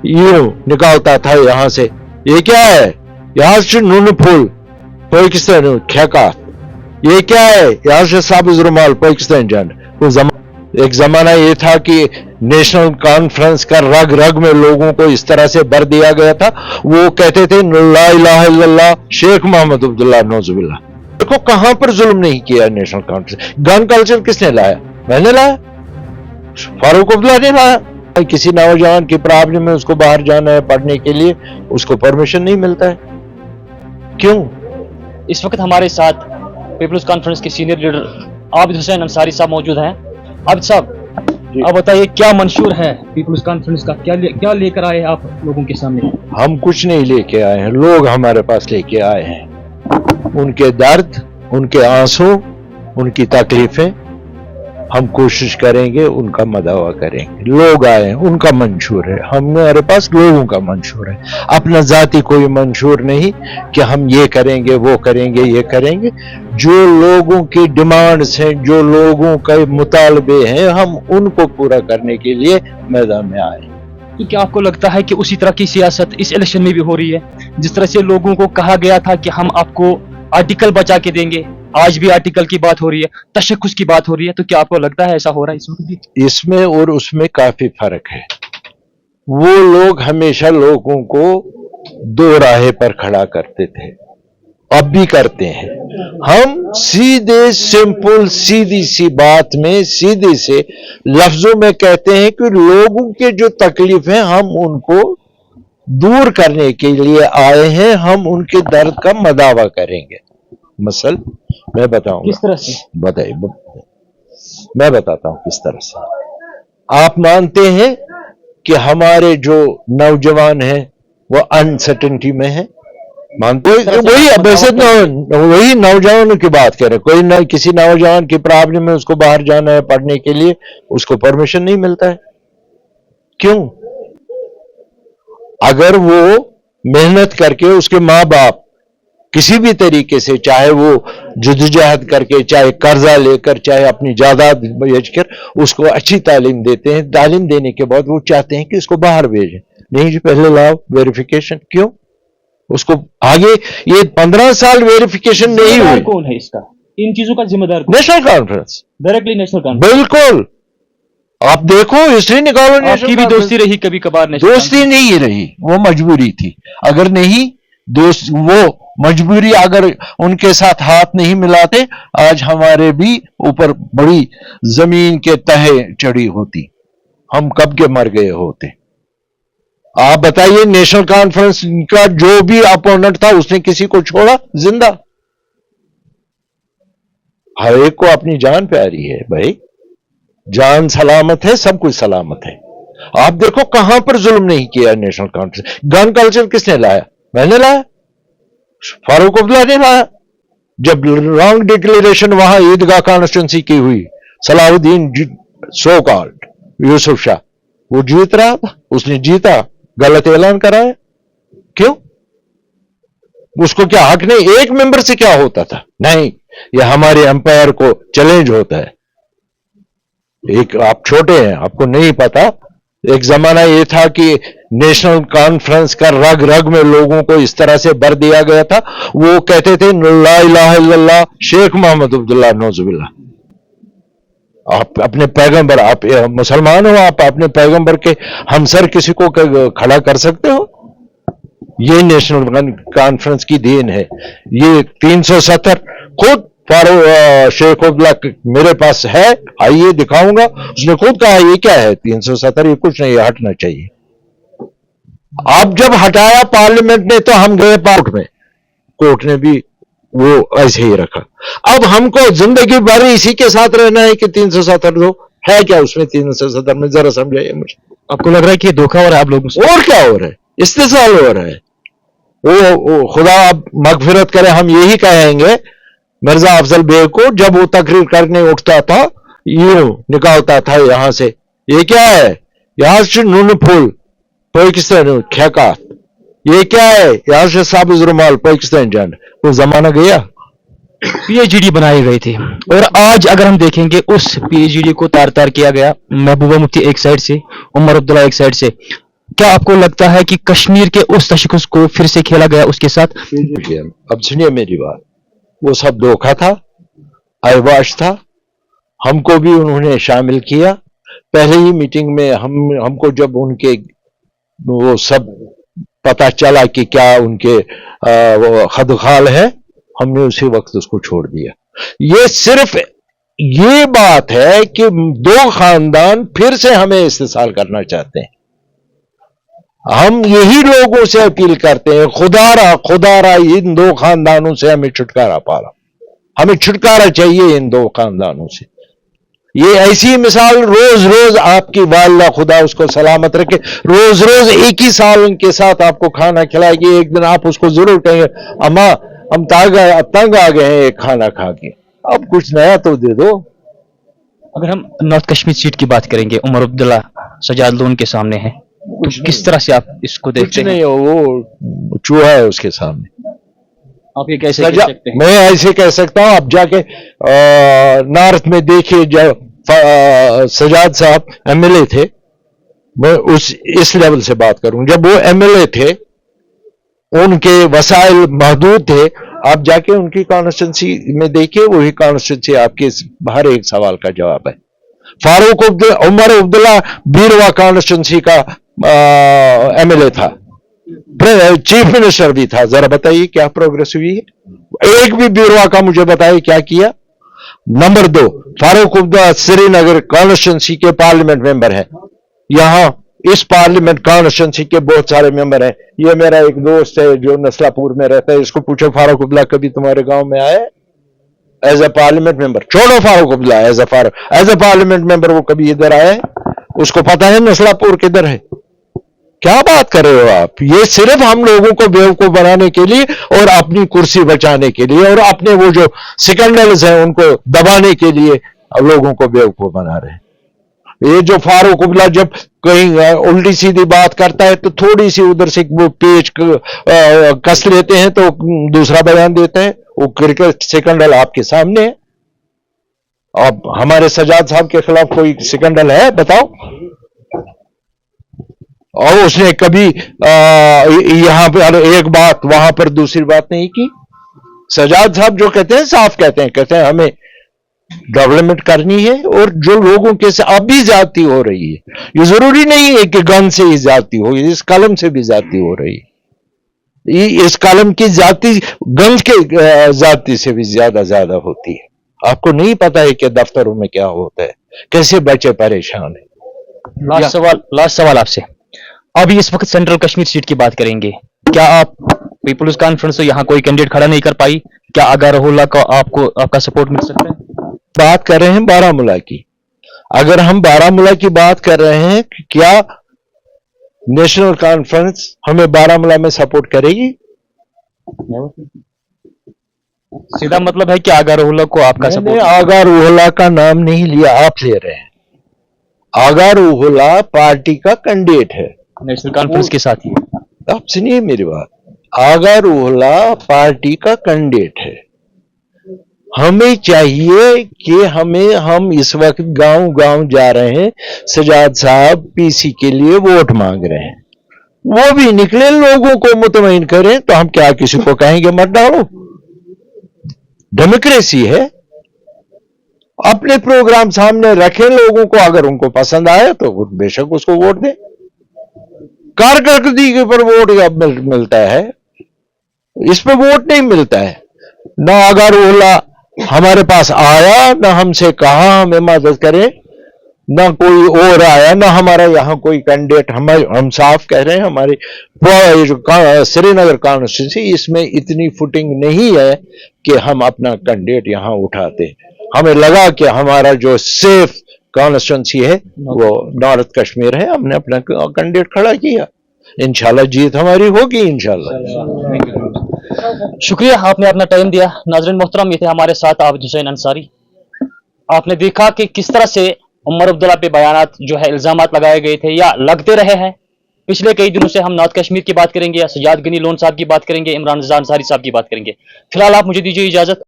यूं निकालता था यहाँ से। ये क्या है? यहाँ से नून फूल पाकिस्तान खेकात। ये क्या है? यहाँ से साबिज रुमाल पाकिस्तान झंड। एक जमाना ये था कि नेशनल कॉन्फ्रेंस का रग रग में लोगों को इस तरह से भर दिया गया था, वो कहते थे ला इलाहा इल्लल्लाह शेख मोहम्मद अब्दुल्ला नौजुबिल्लाह। देखो कहां पर जुल्म नहीं किया नेशनल कॉन्फ्रेंस। गन कल्चर किसने लाया? मैंने लाया, फारूक अब्दुल्ला ने लाया। किसी नौजवान की प्रॉब्लम है, उसको बाहर जाना है पढ़ने के लिए, उसको परमिशन नहीं मिलता है। क्यों? इस वक्त हमारे साथ पीपल्स कॉन्फ्रेंस के सीनियर लीडर आबिद हुसैन अंसारी साहब मौजूद हैं। आबिद साहब, आप बताइए क्या मंशूर है पीपल्स कॉन्फ्रेंस का, क्या लेकर आए आप लोगों के सामने? हम कुछ नहीं लेके आए हैं, लोग हमारे पास लेके आए हैं। उनके दर्द, उनके आंसू, उनकी तकलीफें हम कोशिश करेंगे उनका मदावा करेंगे। लोग आए हैं, उनका मंशूर है, हमारे पास लोगों का मंशूर है। अपना जाती कोई मंशूर नहीं कि हम ये करेंगे वो करेंगे ये करेंगे। जो लोगों की डिमांड्स हैं, जो लोगों के मुतालबे हैं, हम उनको पूरा करने के लिए मैदान में आए। तो क्या आपको लगता है कि उसी तरह की सियासत इस इलेक्शन में भी हो रही है? जिस तरह से लोगों को कहा गया था कि हम आपको आर्टिकल बचा के देंगे, आज भी आर्टिकल की बात हो रही है, तशक्कुस की बात हो रही है, तो क्या आपको लगता है ऐसा हो रहा है इसमें भी? इसमें और उसमें काफी फर्क है। वो लोग हमेशा लोगों को दो राहे पर खड़ा करते थे, अब भी करते हैं। हम सीधे सिंपल सीधी सी बात में सीधे से लफ्जों में कहते हैं कि लोगों के जो तकलीफ है हम उनको दूर करने के लिए आए हैं, हम उनके दर्द का मदावा करेंगे। मसल मैं बताऊंगा किस तरह से, बताइए। मैं बताता हूं किस तरह से। आप मानते हैं कि हमारे जो नौजवान हैं वो अनसर्टेनिटी में है, मानते हैं? वही नौजवानों की बात कर रहे हैं। किसी नौजवान की प्रॉब्लम है, उसको बाहर जाना है पढ़ने के लिए, उसको परमिशन नहीं मिलता है। क्यों? अगर वो मेहनत करके, उसके माँ बाप किसी भी तरीके से, चाहे वो जद्दोजहद करके, चाहे कर्जा लेकर, चाहे अपनी जायदाद बेचकर उसको अच्छी तालीम देते हैं, तालीम देने के बाद वो चाहते हैं कि इसको बाहर भेजें। नहीं जी, पहले लाओ वेरिफिकेशन। क्यों? उसको आगे ये 15 साल वेरिफिकेशन नहीं हुई। कौन है इसका, इन चीजों का जिम्मेदार? National conference, directly national conference. बिल्कुल। आप देखो हिस्ट्री निकालो। आपकी भी दोस्ती रही कभी कभार? दोस्ती नहीं रही, वो मजबूरी थी। अगर नहीं दोस्त, वो मजबूरी अगर उनके साथ हाथ नहीं मिलाते, आज हमारे भी ऊपर बड़ी जमीन के तहे चढ़ी होती, हम कब के मर गए होते। आप बताइए, नेशनल कॉन्फ्रेंस का जो भी अपोनेंट था उसने किसी को छोड़ा जिंदा? हर एक को अपनी जान प्यारी है भाई, जान सलामत है, सब कुछ सलामत है। आप देखो कहां पर जुल्म नहीं किया नेशनल कॉन्फ्रेंस। गन कल्चर किसने लाया? मैंने लाया, फारूक अब्दुल्ला ने लाया। जब रॉन्ग डिक्लेरेशन वहां ईदगाह कॉन्स्टिट्यूंसी की हुई, सलाहुद्दीन सो कॉल्ड यूसुफ शाह वो जीत रहा था, उसने जीता, गलत ऐलान कराया। क्यों? उसको क्या हक नहीं? एक मेंबर से क्या होता था? नहीं, यह हमारे एम्पायर को चैलेंज होता है। एक आप छोटे हैं, आपको नहीं पता, एक जमाना ये था कि नेशनल कॉन्फ्रेंस का रग रग में लोगों को इस तरह से भर दिया गया था, वो कहते थे ला इलाहा इल्लल्लाह शेख मोहम्मद अब्दुल्ला नौजुबिल्लाह। आप अपने पैगंबर, आप मुसलमान हो, आप अपने पैगंबर के हमसर किसी को खड़ा कर सकते हो? ये नेशनल कॉन्फ्रेंस की देन है। ये 370 खुद शेख अब्दुल्ला मेरे पास है, आइए दिखाऊंगा। उसने खुद कहा ये क्या है 370, ये कुछ नहीं, हटना चाहिए। अब जब हटाया पार्लियामेंट ने तो हम गए कोर्ट में, कोर्ट ने भी वो ऐसे ही रखा। अब हमको जिंदगी भर इसी के साथ रहना है कि 370 दो है क्या उसमें 370 में? जरा समझाइए मुझे। आपको लग रहा है कि धोखा हो रहा है आप लोगों से? और क्या हो रहा है? इस्तेसाल हो रहा है। वो खुदा अब मगफिरत करे, हम यही कहेंगे मिर्जा अफजल बेग को, जब वो तकरीर करने उठता था यूं निकालता था यहाँ से। ये क्या है? यहाँ से नून फूल पाकिस्तान खेकात। ये क्या है? यहाँ से साबिज रुमाल पाकिस्तान झंड। वो जमाना गया। पीएचडी बनाई गई थी, और आज अगर हम देखेंगे उस पीएचडी को तार तार किया गया। महबूबा मुफ्ती एक साइड से, उमर अब्दुल्ला एक साइड से। क्या आपको लगता है कि कश्मीर के उस तशख़्ख़ुस को फिर से खेला गया उसके साथ? अब सुनिए मेरी बात, वो सब धोखा था, अहवाश था, हमको भी उन्होंने शामिल किया। पहले ही मीटिंग में हमको जब उनके वो सब पता चला कि क्या उनके वो खदखाल है, हमने उसी वक्त उसको छोड़ दिया। ये सिर्फ ये बात है कि दो खानदान फिर से हमें इस्तेसाल करना चाहते हैं। हम यही लोगों से अपील करते हैं, खुदारा इन दो खानदानों से हमें छुटकारा पाला, हमें छुटकारा चाहिए इन दो खानदानों से। ये ऐसी मिसाल रोज रोज आपकी वालिदा खुदा उसको सलामत रखे, रोज रोज एक ही साल उनके साथ आपको खाना खिलाएगी। एक दिन आप उसको जरूर कहेंगे, अम्मा हम तंग आ गए हैं एक खाना खा के, अब कुछ नया तो दे दो। अगर हम नॉर्थ कश्मीर सीट की बात करेंगे, उमर अब्दुल्ला सजाद लोन के सामने है, तो किस तरह से आप इसको कुछ देखते हैं? नहीं, वो चूहा है उसके सामने। आप ये कैसे कह सकते हैं? मैं ऐसे कह सकता हूं, आप जाके नॉर्थ में देखिए, जब सजाद साहब एमएलए थे, मैं इस लेवल से बात करूं, जब वो एमएलए थे उनके वसाइल महदूद थे, आप जाके उनकी कॉन्स्टिट्यूंसी में देखिए, वही कॉन्स्टिट्यूंसी आपके हर एक सवाल का जवाब है। उमर अब्दुल्ला बीरवा कॉन्स्टिट्यूंसी का एमएलए था, चीफ मिनिस्टर भी था। जरा बताइए क्या प्रोग्रेस हुई है? एक भी बीरवा का मुझे बताइए क्या किया। नंबर 2, फारूक अब्दुल्ला श्रीनगर कॉन्स्टिट्यूंसी के पार्लियामेंट मेंबर है। यहां इस पार्लियामेंट कॉन्स्टिट्यूंसी के बहुत सारे मेंबर हैं। ये मेरा एक दोस्त है जो नस्लापुर में रहता है, इसको पूछो फारूक अब्दुल्ला कभी तुम्हारे गांव में आए एज ए पार्लियामेंट मेंबर? छोड़ो Farooq Abdullah, as a parliament member वो कभी इधर आए? उसको पता है नस्लापुर किधर है? क्या बात कर रहे हो आप? ये सिर्फ हम लोगों को बेवकूफ बनाने के लिए और अपनी कुर्सी बचाने के लिए और अपने वो जो सिकंडल्स हैं उनको दबाने के लिए अब लोगों को बेवकूफ बना रहे हैं। ये जो फारूक अब्दुल्ला जब कहीं उल्टी सीधी बात करता है तो थोड़ी सी उधर से वो पेच कस लेते हैं तो दूसरा बयान देते हैं। वो क्रिकेट सिकंडल आपके सामने है। अब हमारे सजाद साहब के खिलाफ कोई सिकंडल है? बताओ। और उसने कभी यहां पर एक बात वहां पर दूसरी बात नहीं की। सजाद साहब जो कहते हैं साफ कहते हैं हमें डेवलपमेंट करनी है, और जो लोगों के से अभी ज्यादती हो रही है, ये जरूरी नहीं है कि गन से ही ज्यादती हो, इस कलम से भी ज्यादती हो रही है। इस कलम की ज्यादती गन के ज्यादती से भी ज्यादा होती है। आपको नहीं पता है कि दफ्तरों में क्या होता है, कैसे बच्चे परेशान है। लास्ट सवाल आपसे। अभी इस वक्त सेंट्रल कश्मीर सीट की बात करेंगे, क्या आप पीपुल्स कॉन्फ्रेंस से यहाँ कोई कैंडिडेट खड़ा नहीं कर पाई? क्या आगा रहुल्ला को आपका सपोर्ट मिल सकता है? बात कर रहे हैं बारामूला की। अगर हम बारामूला की बात कर रहे हैं, क्या नेशनल कॉन्फ्रेंस हमें बारामूला में सपोर्ट करेगी? सीधा मतलब है कि आगा रहुल्ला को आपका सपोर्ट? आगा रहुल्ला का नाम नहीं लिया, आप ले रहे हैं। आगा रहुल्ला पार्टी का कैंडिडेट है नेशनल कॉन्फ्रेंस के साथ ही। आप सुनिए मेरी बात, आगा रहुल्ला पार्टी का कैंडिडेट है। हमें चाहिए कि हम इस वक्त गांव जा रहे हैं, सजाद साहब पीसी के लिए वोट मांग रहे हैं, वो भी निकले, लोगों को मुतमईन करें, तो हम क्या किसी को कहेंगे मत डालो? डेमोक्रेसी है। अपने प्रोग्राम सामने रखें, लोगों को अगर उनको पसंद आए तो बेशक उसको वोट दें। कारकर्दगी पर वोट मिलता है, इस पर वोट नहीं मिलता है। ना आगा रहुल्ला हमारे पास आया, ना हमसे कहा हमें मदद करें, ना कोई और आया, ना हमारा यहाँ कोई कैंडिडेट। हम साफ कह रहे हैं, हमारी श्रीनगर कॉन्स्टिट्यूंसी इसमें इतनी फुटिंग नहीं है कि हम अपना कैंडिडेट यहाँ उठाते। हमें लगा कि हमारा जो सेफ कॉन्स्टिट्यूंसी है वो नॉर्थ कश्मीर है, हमने अपना कैंडिडेट खड़ा किया। इंशाल्लाह जीत हमारी होगी इंशाल्लाह। शुक्रिया, आपने अपना टाइम दिया। नाज़रीन मोहतरम, ये थे हमारे साथ आबिद हुसैन अंसारी। आपने देखा कि किस तरह से उमर अब्दुल्ला पे बयानात जो है इल्जामात लगाए गए थे या लगते रहे हैं। पिछले कई दिनों से हम नॉर्थ कश्मीर की बात करेंगे, या सजाद गनी लोन साहब की बात करेंगे, इमरान रज़ा अंसारी साहब की बात करेंगे। फिलहाल आप मुझे दीजिए इजाजत।